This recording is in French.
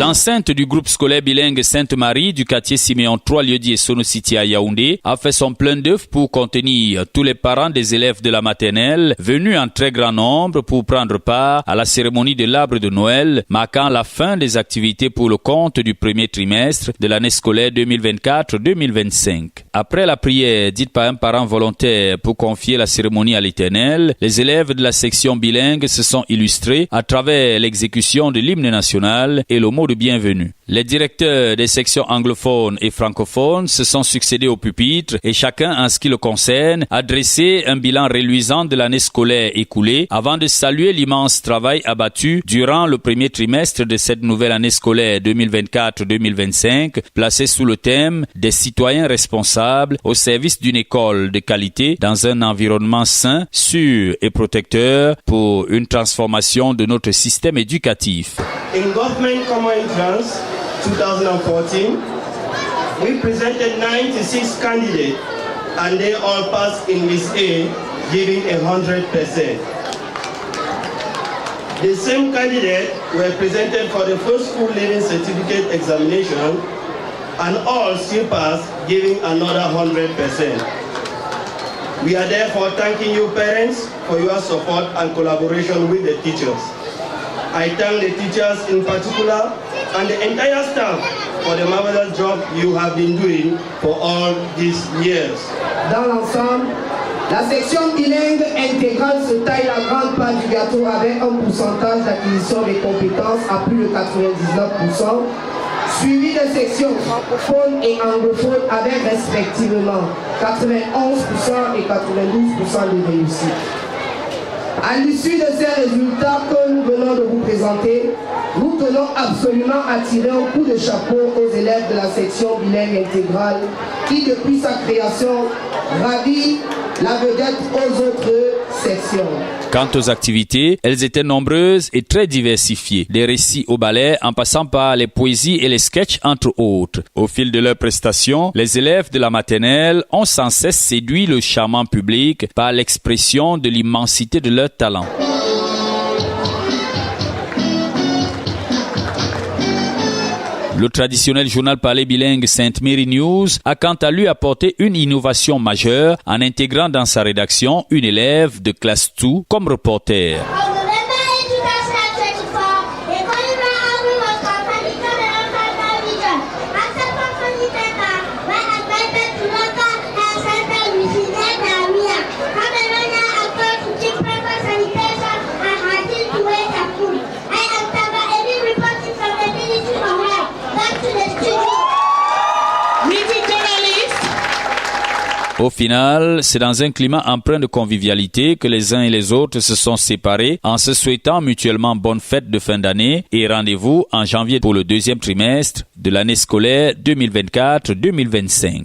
L'enceinte du groupe scolaire bilingue Sainte-Marie du quartier Siméon 3 Lieu-dit et Sono City à Yaoundé a fait son plein d'œuvre pour contenir tous les parents des élèves de la maternelle venus en très grand nombre pour prendre part à la cérémonie de l'arbre de Noël, marquant la fin des activités pour le compte du premier trimestre de l'année scolaire 2024-2025. Après la prière dite par un parent volontaire pour confier la cérémonie à l'Éternel, les élèves de la section bilingue se sont illustrés à travers l'exécution de l'hymne national et le mot de bienvenue. Les directeurs des sections anglophones et francophones se sont succédés au pupitre et chacun, en ce qui le concerne, a dressé un bilan reluisant de l'année scolaire écoulée avant de saluer l'immense travail abattu durant le premier trimestre de cette nouvelle année scolaire 2024-2025, placée sous le thème des citoyens responsables au service d'une école de qualité dans un environnement sain, sûr et protecteur pour une transformation de notre système éducatif. In Government Common Entrance 2014, we presented 96 candidates and they all passed in List A, giving 100%. The same candidates were presented for the first school leaving certificate examination and all still passed, giving another 100%. We are therefore thanking you parents for your support and collaboration with the teachers. I thank the teachers in particular and the entire staff for the marvelous job you have been doing for all these years. Dans l'ensemble, la section bilingue intégrale se taille la grande part du gâteau avec un pourcentage d'acquisition des compétences à plus de 99%, suivi de sections francophones et anglophones avec respectivement 91% et 92% de réussite. À l'issue de ces résultats que nous venons de vous présenter, nous tenons absolument à tirer un coup de chapeau aux élèves de la section bilingue intégrale qui, depuis sa création, ravit la vedette aux autres sections. Quant aux activités, elles étaient nombreuses et très diversifiées, des récits au ballet en passant par les poésies et les sketchs entre autres. Au fil de leurs prestations, les élèves de la maternelle ont sans cesse séduit le charmant public par l'expression de l'immensité de leur talent. Le traditionnel journal parlé bilingue Sainte Mary News a quant à lui apporté une innovation majeure en intégrant dans sa rédaction une élève de classe 2 comme reporter. Au final, c'est dans un climat empreint de convivialité que les uns et les autres se sont séparés en se souhaitant mutuellement bonne fête de fin d'année et rendez-vous en janvier pour le deuxième trimestre de l'année scolaire 2024-2025.